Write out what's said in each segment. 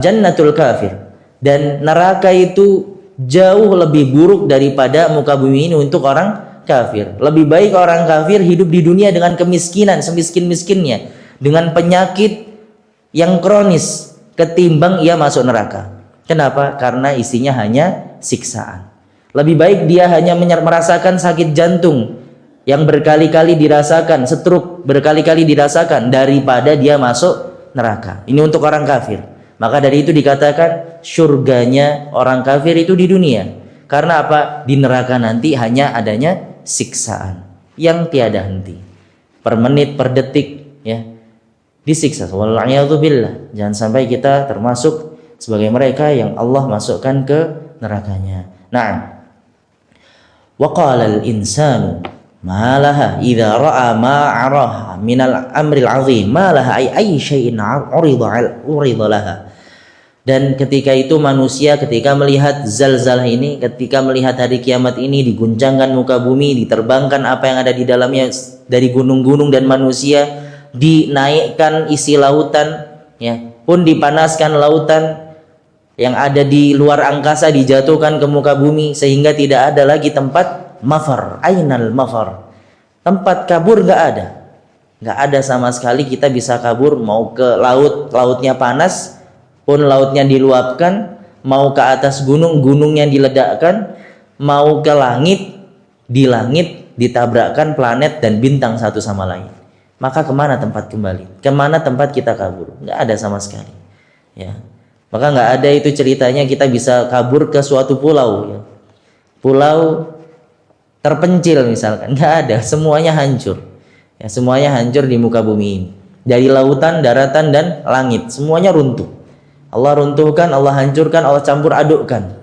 jannatul kafir, dan neraka itu jauh lebih buruk daripada muka bumi ini untuk orang kafir. Lebih baik orang kafir hidup di dunia dengan kemiskinan semiskin-miskinnya, dengan penyakit yang kronis, ketimbang ia masuk neraka. Kenapa? Karena isinya hanya siksaan. Lebih baik dia hanya merasakan sakit jantung yang berkali-kali dirasakan, stroke berkali-kali dirasakan, daripada dia masuk neraka. Ini untuk orang kafir. Maka dari itu dikatakan surganya orang kafir itu di dunia. Karena apa? Di neraka nanti hanya adanya siksaan yang tiada henti, per menit, per detik, ya, disiksa. Wal'iyadzubillah. Jangan sampai kita termasuk sebagai mereka yang Allah masukkan ke nerakanya. Nah, wa qala al-insanu ma laha idza ra'a ma 'araha minal amril 'azim ma laha ay syai'in 'urida laha. Dan ketika itu manusia ketika melihat zalzalah ini, ketika melihat hari kiamat ini, diguncangkan muka bumi, diterbangkan apa yang ada di dalamnya dari gunung-gunung dan manusia, dinaikkan isi lautan, ya, pun dipanaskan lautan yang ada di luar angkasa, dijatuhkan ke muka bumi sehingga tidak ada lagi tempat mafar. Ainal mafar, tempat kabur nggak ada sama sekali. Kita bisa kabur mau ke laut, lautnya panas pun lautnya diluapkan, mau ke atas gunung, gunungnya diledakkan, mau ke langit, di langit ditabrakkan planet dan bintang satu sama lain. Maka kemana tempat kembali? Kemana tempat kita kabur? Nggak ada sama sekali, ya. Maka nggak ada itu ceritanya kita bisa kabur ke suatu pulau, ya. Pulau terpencil misalkan, nggak ada, semuanya hancur, ya, semuanya hancur di muka bumi ini, dari lautan, daratan, dan langit, semuanya runtuh. Allah runtuhkan, Allah hancurkan, Allah campur adukkan,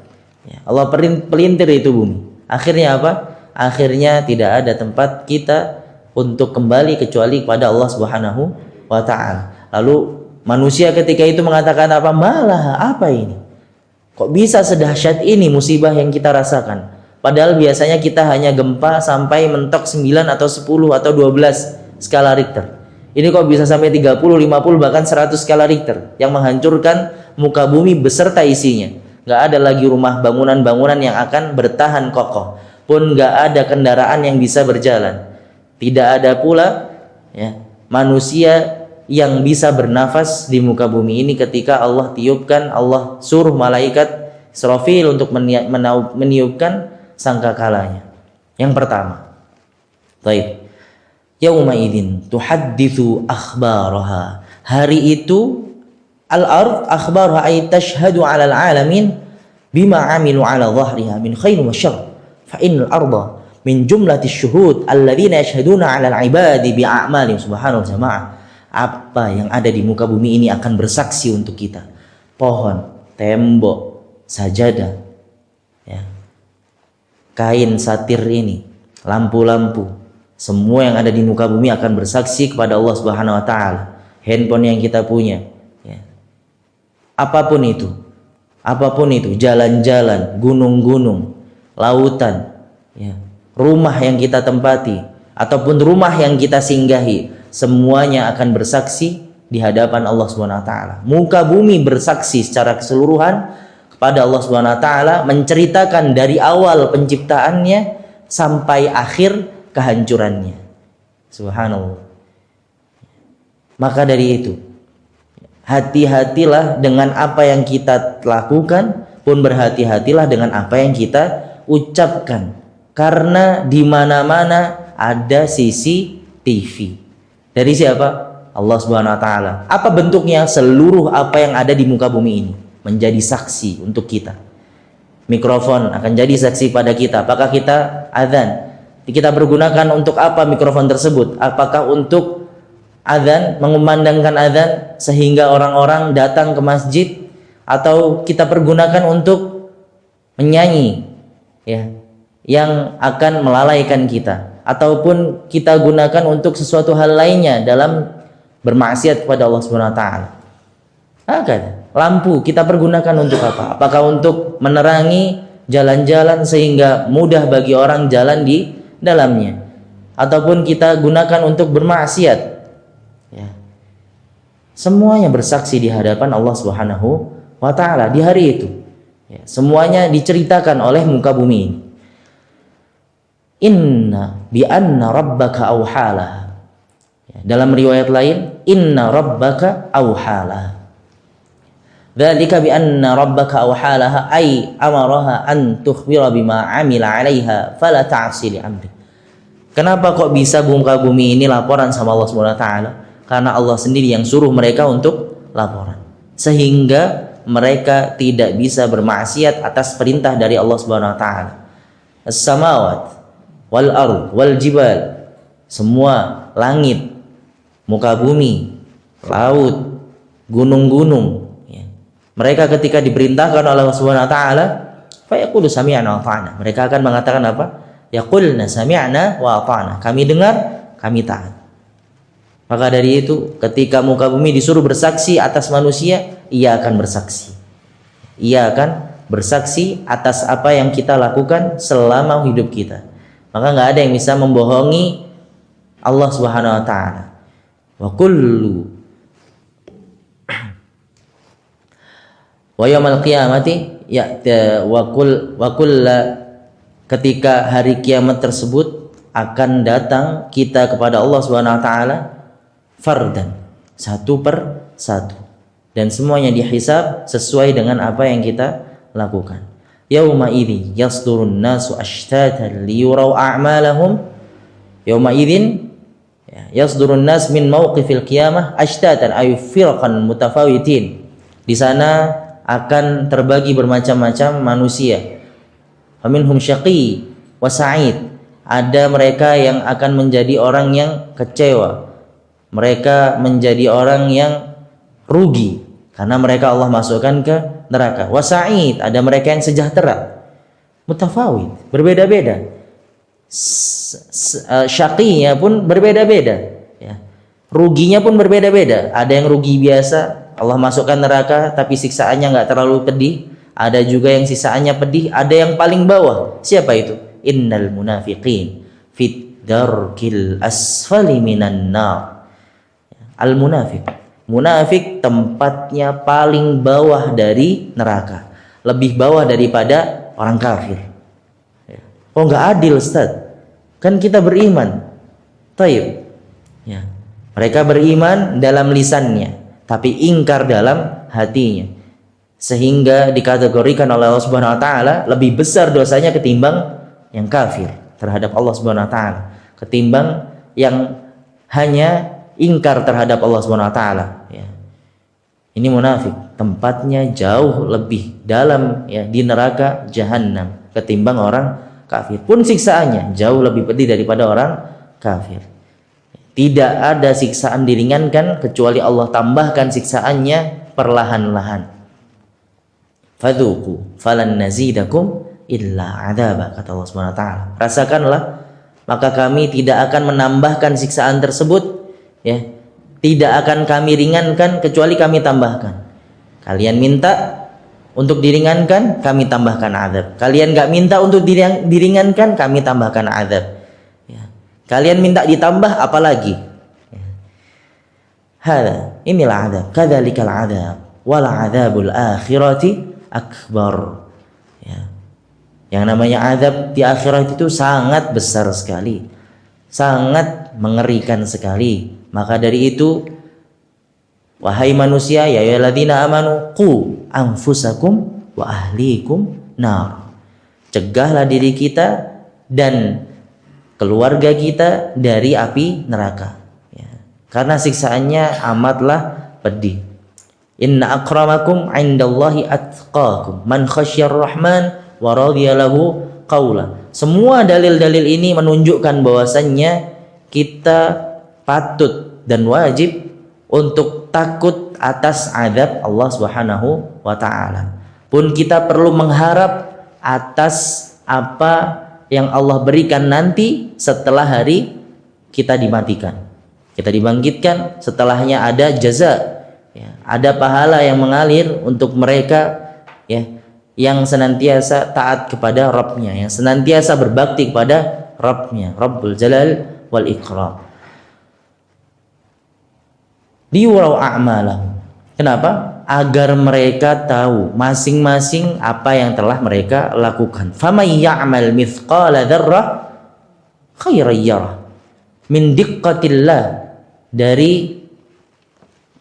ya, Allah pelintir itu bumi. Akhirnya apa? Akhirnya tidak ada tempat kita untuk kembali kecuali kepada Allah Subhanahu wa ta'ala. Lalu manusia ketika itu mengatakan apa? Malah apa ini? Kok bisa sedahsyat ini musibah yang kita rasakan? Padahal biasanya kita hanya gempa sampai mentok 9 atau 10 atau 12 skala Richter. Ini kok bisa sampai 30, 50, bahkan 100 skala Richter yang menghancurkan muka bumi beserta isinya. Nggak ada lagi rumah, bangunan-bangunan yang akan bertahan kokoh. Pun nggak ada kendaraan yang bisa berjalan. Tidak ada pula, ya, manusia yang bisa bernafas di muka bumi ini ketika Allah tiupkan, Allah suruh malaikat Israfil untuk meniupkan sangkakalanya. Yang pertama, baik. Yauma idzin tuhadditsu akhbaraha. Hari itu al-ard akhbaraha ay tashhadu 'alal 'alamin bima 'amilu 'ala dhahriha min khairin wa syarr. Fa innal arda min jumlatis syuhud alladzina yashhaduna 'alal 'ibadi bi a'malihim subhanahu wa ta'ala. Apa yang ada di muka bumi ini akan bersaksi untuk kita. Pohon, tembok, sajadah, ya, kain satir ini, lampu-lampu, semua yang ada di muka bumi akan bersaksi kepada Allah Subhanahu wa ta'ala. Handphone yang kita punya, ya, apapun itu, jalan-jalan, gunung-gunung, lautan, ya, rumah yang kita tempati ataupun rumah yang kita singgahi, semuanya akan bersaksi di hadapan Allah Subhanahu wa ta'ala. Muka bumi bersaksi secara keseluruhan kepada Allah Subhanahu wa ta'ala, menceritakan dari awal penciptaannya sampai akhir kehancurannya. Subhanallah. Maka dari itu, hati-hatilah dengan apa yang kita lakukan, pun berhati-hatilah dengan apa yang kita ucapkan. Karena di mana-mana ada CCTV. Dari siapa? Allah Subhanahu wa ta'ala. Apa bentuknya? Seluruh apa yang ada di muka bumi ini menjadi saksi untuk kita. Mikrofon akan jadi saksi pada kita. Apakah kita azan? Kita pergunakan untuk apa mikrofon tersebut? Apakah untuk azan, mengumandangkan azan sehingga orang-orang datang ke masjid, atau kita pergunakan untuk menyanyi, ya, yang akan melalaikan kita, ataupun kita gunakan untuk sesuatu hal lainnya dalam bermaksiat kepada Allah Subhanahu wa ta'ala. Lampu kita pergunakan untuk apa? Apakah untuk menerangi jalan-jalan sehingga mudah bagi orang jalan di dalamnya, ataupun kita gunakan untuk bermaksiat, ya. Semuanya bersaksi di hadapan Allah Subhanahu wa ta'ala di hari itu. Ya, semuanya diceritakan oleh muka bumi ini. Inna bi anna rabbaka awhalaha. Ya, dalam riwayat lain, inna rabbaka awhalaha. Dzalika bi anna rabbaka awhalaha ay amaraha an tukhbira bima amila 'alaiha fala ta'si li amri. Kenapa kok bisa muka bumi ini laporan sama Allah Subhanahu wa taala? Karena Allah sendiri yang suruh mereka untuk laporan. Sehingga mereka tidak bisa bermaksiat atas perintah dari Allah Subhanahu wa taala. As-samawat wal ard wal jibal, semua langit, muka bumi, laut, gunung-gunung, mereka ketika diperintahkan oleh Allah Subhanahu wa taala, fa yaqulu sami'na wa ata'na. Mereka akan mengatakan apa? Yaqulna sami'na wa ata'na. Kami dengar, kami taat. Maka dari itu, ketika muka bumi disuruh bersaksi atas manusia, ia akan bersaksi. Ia akan bersaksi atas apa yang kita lakukan selama hidup kita. Maka nggak ada yang bisa membohongi Allah Subhanahu wa taala. Wa kullu wa yaumil qiyamati ya wa kulla, ketika hari kiamat tersebut akan datang kita kepada Allah Subhanahu wa taala fardan, satu per satu, dan semuanya dihisab sesuai dengan apa yang kita lakukan. Yauma idzi yasdurun nasu ashtatan liyurau a'malahum. Yauma idzin yasdurun nas min mauqifil qiyamah ashtatan ay firqan mutafawitin. Di sana akan terbagi bermacam-macam manusia. Faminhum syaqi wa sa'id. Ada mereka yang akan menjadi orang yang kecewa. Mereka menjadi orang yang rugi karena mereka Allah masukkan ke neraka. Wa sa'id, ada mereka yang sejahtera. Mutafawid, berbeda-beda. Syaqinya pun berbeda-beda, ya. Ruginya pun berbeda-beda. Ada yang rugi biasa, Allah masukkan neraka tapi siksaannya nggak terlalu pedih. Ada juga yang siksaannya pedih. Ada yang paling bawah. Siapa itu? Innal munafiqin fit darkil asfali minan nar. Al munafik, munafik tempatnya paling bawah dari neraka, lebih bawah daripada orang kafir. Oh nggak adil Ustaz, kan kita beriman. Taib, ya. Mereka beriman dalam lisannya, tapi ingkar dalam hatinya, sehingga dikategorikan oleh Allah Subhanahu wa taala lebih besar dosanya ketimbang yang kafir terhadap Allah Subhanahu wa taala, ketimbang yang hanya ingkar terhadap Allah Subhanahu wa taala, ya. Ini munafik, tempatnya jauh lebih dalam, ya, di neraka jahanam ketimbang orang kafir. Pun siksaannya jauh lebih pedih daripada orang kafir. Tidak ada siksaan diringankan kecuali Allah tambahkan siksaannya perlahan-lahan. Fadzuqu falan nazidakum illa adzaba, kata Allah Subhanahu wa taala. Rasakanlah, maka kami tidak akan menambahkan siksaan tersebut, ya. Tidak akan kami ringankan kecuali kami tambahkan. Kalian minta untuk diringankan, kami tambahkan azab. Kalian nggak minta untuk diringankan, kami tambahkan azab. Kalian minta ditambah apalagi? Hada, inilah azab. Kadzalikal azab, wal adzabul akhirati akbar. Ya. Yang namanya azab di akhirat itu sangat besar sekali, sangat mengerikan sekali. Maka dari itu, wahai manusia, ya ayyuhalladzina amanu qu anfusakum wa ahlikum nar. Cegahlah diri kita dan keluarga kita dari api neraka, ya. Karena siksaannya amatlah pedih. Inna akramakum indallahi atqakum man khasyar rahman wa radiya lahu qawla. Semua dalil-dalil ini menunjukkan bahwasannya kita patut dan wajib untuk takut atas azab Allah Subhanahu wa taala. Pun kita perlu mengharap atas apa yang Allah berikan nanti setelah hari kita dimatikan. Kita dibangkitkan, setelahnya ada jaza, ya, ada pahala yang mengalir untuk mereka, ya, yang senantiasa taat kepada Rabbnya, yang senantiasa berbakti kepada Rabbnya, Rabbul Jalal wal Ikram. Liyurau a'malahum. Kenapa? agar mereka tahu masing-masing apa yang telah mereka lakukan. Faman ya'mal mithqala dzarrah khairan yarah. Min diqqatillah, dari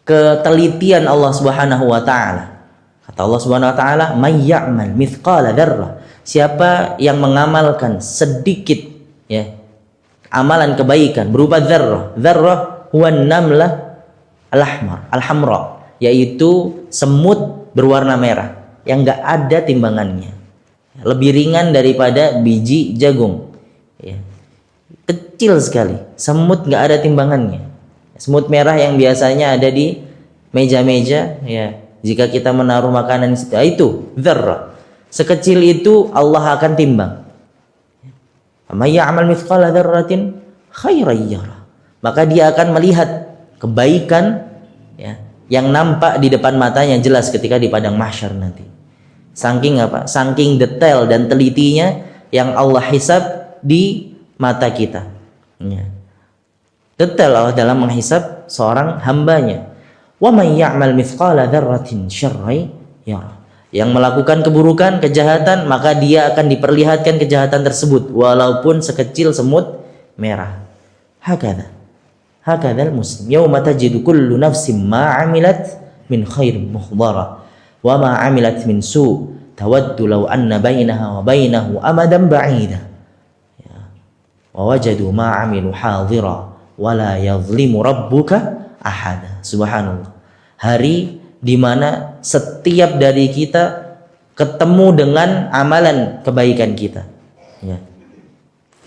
ketelitian Allah Subhanahu wa taala. Kata Allah Subhanahu wa taala, "May ya'mal mithqala dzarrah." Siapa yang mengamalkan sedikit ya amalan kebaikan berupa dzarrah. Dzarrah huwa namlah al-ahmar, al-hamra, yaitu semut berwarna merah yang enggak ada timbangannya. Lebih ringan daripada biji jagung. Ya. Kecil sekali, semut nggak ada timbangannya. Semut merah yang biasanya ada di meja-meja, ya, jika kita menaruh makanan itu dzarrah. Sekecil itu Allah akan timbang. May ya'mal mithqala dzarratin khairan yarah. Maka dia akan melihat kebaikan ya yang nampak di depan matanya jelas ketika di padang mahsyar nanti. Saking apa? Saking detail dan telitinya yang Allah hisab di mata kita. Ya. Detail Allah dalam menghisab seorang hambanya. Wa may ya'mal mithqala dzarratin syarran yarah. Yang melakukan keburukan, kejahatan, maka dia akan diperlihatkan kejahatan tersebut walaupun sekecil semut merah. Hakadzal muslim yauma tajidu kullu nafsin ma 'amilat min khairin muhdara wa ma 'amilat min su' tawaddu law anna bainaha wa bainahu amadan ba'ida. Wajadu ma 'amilu hadira wala yadhlimu rabbuka ahada. Subhanallah. Hari di mana setiap dari kita ketemu dengan amalan kebaikan kita. Ya.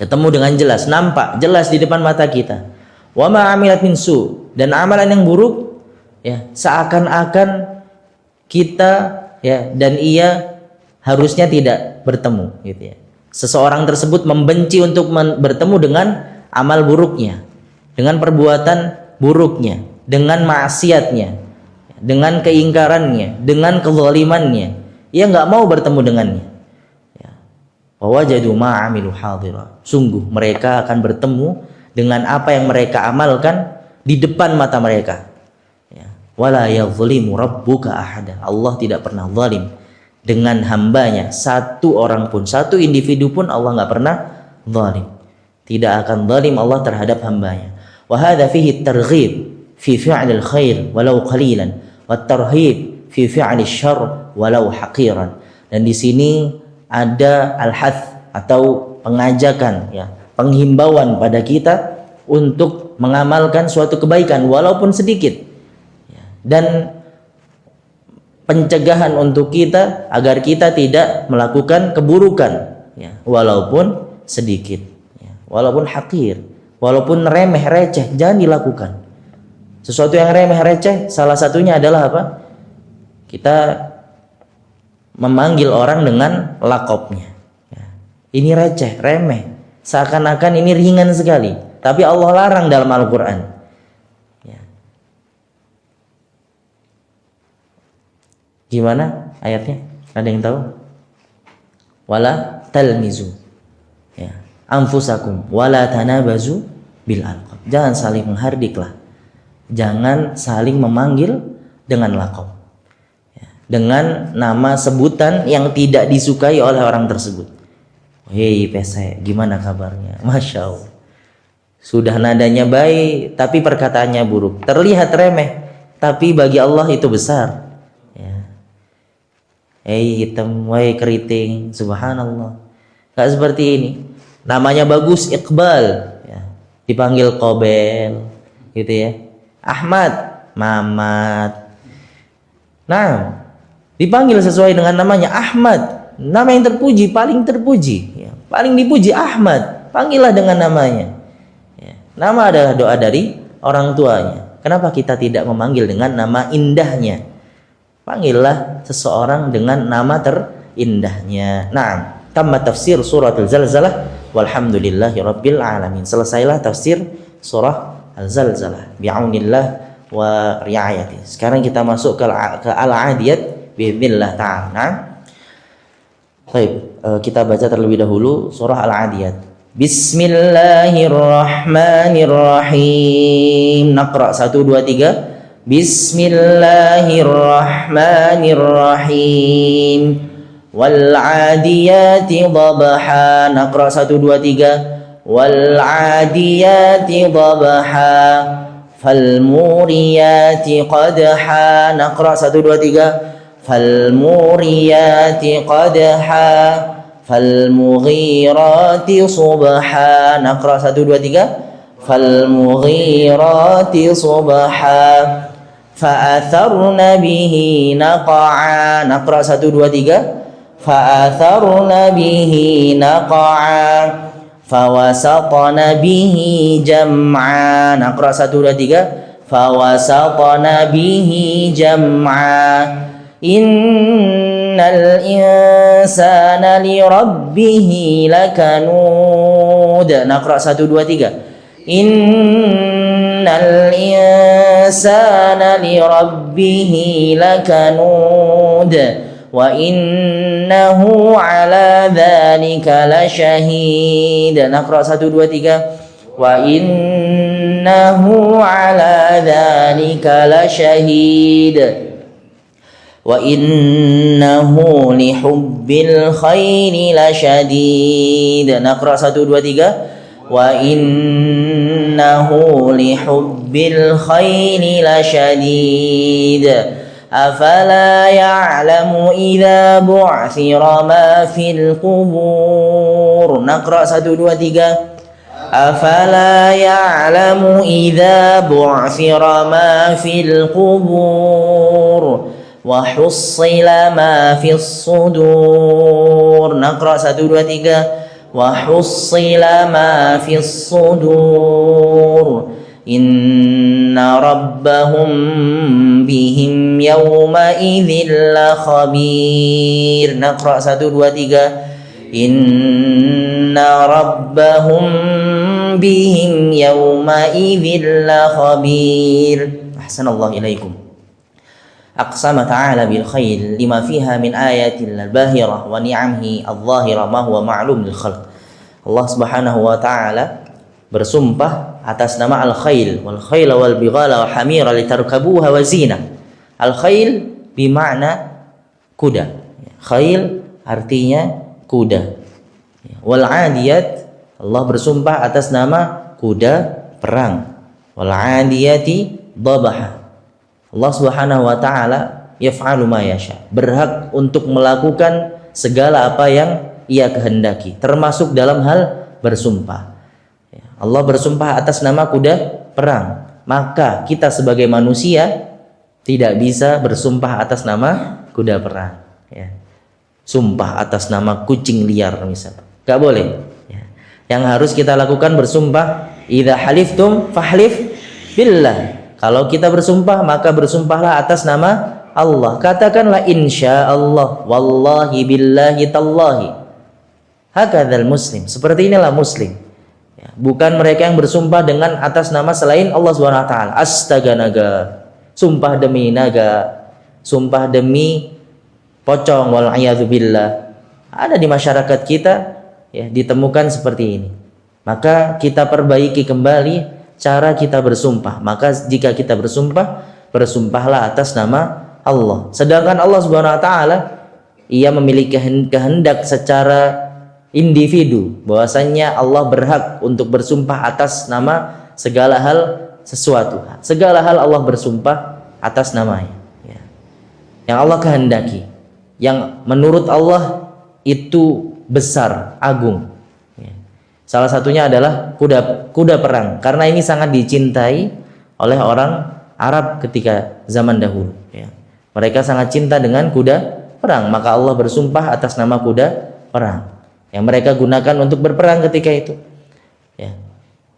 Ketemu dengan jelas, nampak jelas di depan mata kita. Wa ma 'amilat min su, dan amalan yang buruk ya seakan-akan kita ya dan ia harusnya tidak bertemu gitu ya. Seseorang tersebut membenci untuk bertemu dengan amal buruknya, dengan perbuatan buruknya, dengan maksiatnya, dengan keingkarannya, dengan kezalimannya. Ia nggak mau bertemu dengannya. Wa wajadu ma 'amilu hadira. Sungguh mereka akan bertemu dengan apa yang mereka amalkan di depan mata mereka. Wala yadhlimu rabbuka ahada. Allah tidak pernah zalim dengan hambanya, satu orang pun, satu individu pun Allah nggak pernah zalim. Tidak akan zalim Allah terhadap hambanya. Wa hadza fihi targhib fi fi'lil khair walau qalilan wa tarhib fi fi'lil syarr walau haqiran. Dan di sini ada al-hath atau pengajakan ya, penghimbauan pada kita untuk mengamalkan suatu kebaikan walaupun sedikit. Dan pencegahan untuk kita agar kita tidak melakukan keburukan ya, walaupun sedikit ya, walaupun hakir, walaupun remeh receh, jangan dilakukan. Sesuatu yang remeh receh salah satunya adalah apa? Kita memanggil orang dengan lakopnya ya. Ini receh, remeh, seakan-akan ini ringan sekali, tapi Allah larang dalam Al-Quran. Gimana ayatnya? Ada yang tahu? Wala talmizu ya anfusakum wala tanabazu bil alqab. Jangan saling menghardiklah. Jangan saling memanggil dengan lakop. Ya. Dengan nama sebutan yang tidak disukai oleh orang tersebut. Hei pesek, gimana kabarnya? Masya Allah. Sudah nadanya baik, tapi perkataannya buruk. Terlihat remeh, tapi bagi Allah itu besar. Hitam, keriting, subhanallah. Gak seperti ini. Namanya bagus, Iqbal ya. Dipanggil Qobel gitu ya. Ahmad, Mamat. Nah, dipanggil sesuai dengan namanya Ahmad. Nama yang terpuji, paling terpuji ya. Paling dipuji Ahmad. Panggillah dengan namanya ya. Nama adalah doa dari orang tuanya. Kenapa kita tidak memanggil dengan nama indahnya? Panggillah seseorang dengan nama terindahnya. Nah, tamat tafsir surah Al-Zalzalah walhamdulillahi rabbil alamin. Selesailah tafsir surah Al-Zalzalah bi'aunillah wa riayati. Sekarang kita masuk ke Al-Adiyat bi'idznillah ta'ala. Nah, baik, kita baca terlebih dahulu surah Al-Adiyat. Bismillahirrahmanirrahim. Naqra 1 2 3. Bismillahirrahmanirrahim. Wal 'adiyati dhabha. Naqra 1 2 3. Wal 'adiyati dhabha. Fal muriyati qadha. Naqra 1 2 3. Fal muriyati qadha. Fal mughirati subha. Naqra 1 2 3. Fal mughirati subha. فأثرن به نقعا. نقرأ 1 2 3. فأثرن به نقعا. فوسطن به جمعا. نقرأ 1 2 3. فوسطن به جمعا. إن الإنسان لربه لكنود. نقرأ 1 2 3. Innal insana lirabbihi lakanud wa innahu ala dzalika lasyahid. Naqra 1 2 3. Wa innahu ala dzalika lasyahid. Wa innahu lihubbil khairi lasyadid. Naqra 1 2 3. Wa innahu lihubbil khairi lasyadid. Afala ya'lamu idza bu'thira ma fil qubur. Naqra 1 2 3. Afala ya'lamu idza bu'thira ma fil qubur wa hussila ma fis sudur. Naqra 1 2 3. وحصل ما في الصدور إن ربهم بهم يومئذ لخبير. نقرأ 1 2 3. إن ربهم بهم يومئذ لخبير. أحسن الله إليكم. أقسم تعالى بالخيل لما فيها من آيات الباهرة ونعمه الظاهرة ما هو معلوم للخلق. Allah Subhanahu wa taala bersumpah atas nama al-khail, wal khaila wal bighala wa hamira litarkabuha wa zina. Al-khail bermakna kuda. Khail artinya kuda. Wal 'adiyat, Allah bersumpah atas nama kuda perang. Wal 'adiyati dhabha. Allah Subhanahu wa taala yaf'alu ma yasha, berhak untuk melakukan segala apa yang Ia kehendaki, termasuk dalam hal bersumpah. Allah bersumpah atas nama kuda perang, maka kita sebagai manusia tidak bisa bersumpah atas nama kuda perang. Sumpah atas nama kucing liar misalnya, gak boleh. Yang harus kita lakukan bersumpah, idza haliftum fahlif billah. Kalau kita bersumpah, maka bersumpahlah atas nama Allah. Katakanlah insya Allah, wallahi billahi tallahi. Hakadzal muslim. Seperti inilah muslim. Bukan mereka yang bersumpah dengan atas nama selain Allah Subhanahu wa taala. Astaga naga. Sumpah demi naga. Sumpah demi pocong, wal a'yadzu billah. Ada di masyarakat kita ditemukan seperti ini. Maka kita perbaiki kembali cara kita bersumpah. Maka jika kita bersumpah, bersumpahlah atas nama Allah. Sedangkan Allah Subhanahu wa taala Ia memiliki kehendak secara individu, bahwasanya Allah berhak untuk bersumpah atas nama segala hal sesuatu. Segala hal Allah bersumpah atas namanya. Yang Allah kehendaki, yang menurut Allah itu besar, agung. Salah satunya adalah kuda perang, karena ini sangat dicintai oleh orang Arab ketika zaman dahulu. Mereka sangat cinta dengan kuda perang, maka Allah bersumpah atas nama kuda perang yang mereka gunakan untuk berperang ketika itu.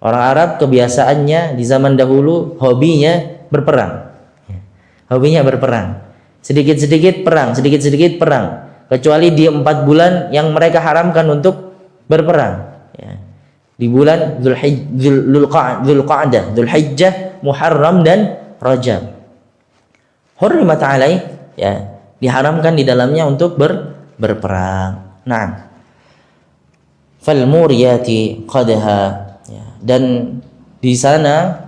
Orang Arab kebiasaannya di zaman dahulu hobinya berperang. Hobinya berperang. Sedikit-sedikit perang, sedikit-sedikit perang. Kecuali di 4 bulan yang mereka haramkan untuk berperang. Di bulan Dzulqa'dah, Dzulhijjah, Muharram dan Rajab. Hurrimat alaih, diharamkan di dalamnya untuk berperang. Nah, fal muriyati qadha, dan di sana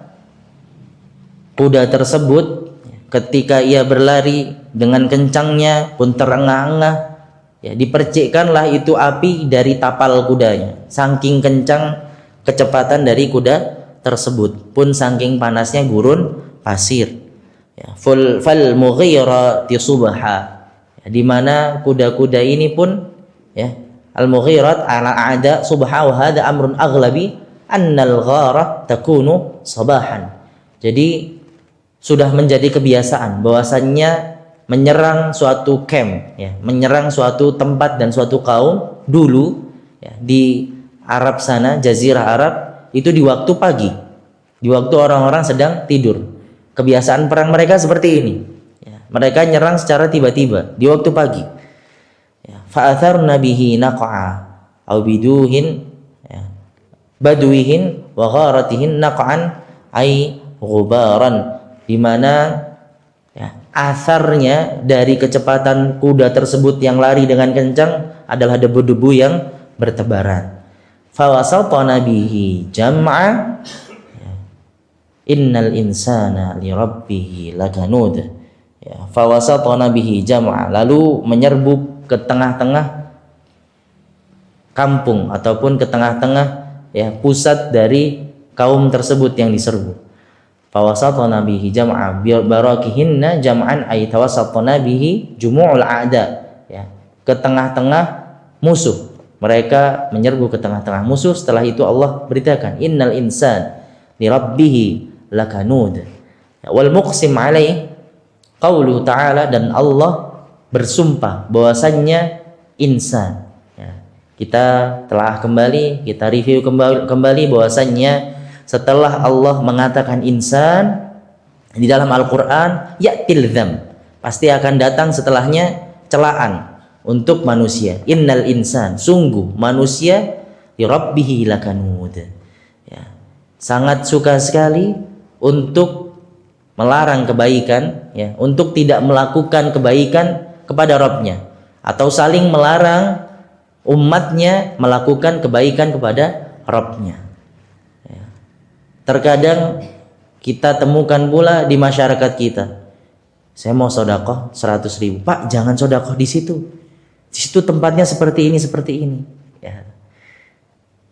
kuda tersebut ketika ia berlari dengan kencangnya pun terengah-engah, ya, dipercikkanlah itu api dari tapal kudanya. Saking kencang kecepatan dari kuda tersebut, pun saking panasnya gurun pasir. Ya, fal mughirati subha, ya, di mana kuda-kuda ini pun, ya, al mughirat ala ada subha wa hada amrun aghlabi annal ghara takunu sabahan. Jadi sudah menjadi kebiasaan bahwasannya menyerang suatu camp, ya, menyerang suatu tempat dan suatu kaum dulu, ya, di Arab sana, Jazirah Arab, itu di waktu pagi, di waktu orang-orang sedang tidur. Kebiasaan perang mereka seperti ini, ya, mereka nyerang secara tiba-tiba di waktu pagi. Ya, fa'atharna bihi naq'a aw biduhin, ya, badwihin wa gharatihin naq'an ay ghubaran, di mana, ya, asarnya dari kecepatan kuda tersebut yang lari dengan kencang adalah debu-debu yang bertebaran. Fawasatna bihi jam'a, ya, innal insana li rabbih lakanud, ya, fawasatna bihi jam'a, lalu menyerbu ke tengah-tengah kampung ataupun ke tengah-tengah, ya, pusat dari kaum tersebut yang diserbu. Fawasatna bihi jam'a barakihinna jam'an ay tawassatna bihi jumu'ul a'da, ya, ke tengah-tengah musuh. Mereka menyerbu ke tengah-tengah musuh. Setelah itu Allah beritakan innal insan li rabbih lakanud, ya, wal muqsim alaih qaulu ta'ala, dan Allah bersumpah bahwasannya insan, ya, kita telah kembali, kita review kembali bahwasannya setelah Allah mengatakan insan di dalam Al-Quran, ya'til dzam, pasti akan datang setelahnya celaan untuk manusia. Innal insan, sungguh manusia, li rabbih lakanud, ya, sangat suka sekali untuk melarang kebaikan, ya, untuk tidak melakukan kebaikan kepada Rabbnya, atau saling melarang umatnya melakukan kebaikan kepada Rabbnya. Terkadang kita temukan pula di masyarakat kita, saya mau sodakoh 100.000, Pak jangan sodakoh di situ tempatnya seperti ini, ya.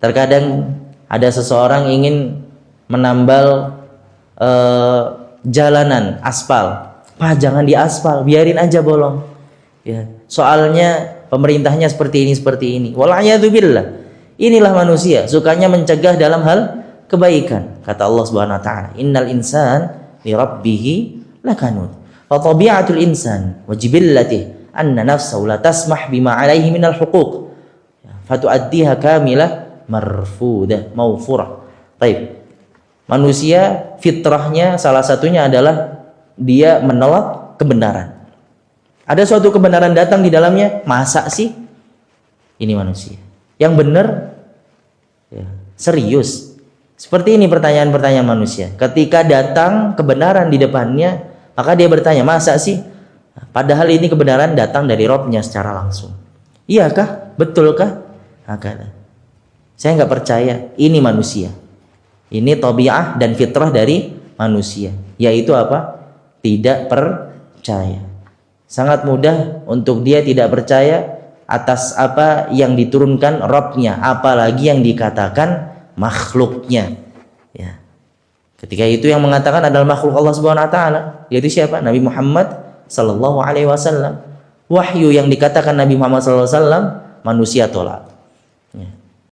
Terkadang ada seseorang ingin menambal jalanan aspal, Pak jangan di aspal, biarin aja bolong, ya, soalnya pemerintahnya seperti ini. Wal'iyadzubillah, inilah manusia, sukanya mencegah dalam hal kebaikan. Kata Allah Subhanahu wa taala, innal insan li rabbih lakanud, fa tabi'atul insan wa jibillatihi anna nafsahu la tasmah bima 'alaihi minal huquq, fa tu'addiha kamilah marfudah mawfurah. Baik. Manusia fitrahnya salah satunya adalah dia menolak kebenaran. Ada suatu kebenaran datang di dalamnya, masa sih ini manusia yang benar, ya, serius. Seperti ini pertanyaan-pertanyaan manusia. Ketika datang kebenaran di depannya, maka dia bertanya, masa sih? Padahal ini kebenaran datang dari Robnya secara langsung. Iyakah? Betulkah? Saya nggak percaya. Ini manusia. Ini tabi'ah dan fitrah dari manusia. Yaitu apa? Tidak percaya. Sangat mudah untuk dia tidak percaya atas apa yang diturunkan Robnya, apalagi yang dikatakan makhluknya, ya. Ketika itu yang mengatakan adalah makhluk Allah Subhanahu wa taala, yaitu siapa? Nabi Muhammad sallallahu alaihi wasallam. Wahyu yang dikatakan Nabi Muhammad sallallahu alaihi wasallam manusia tolak, ya.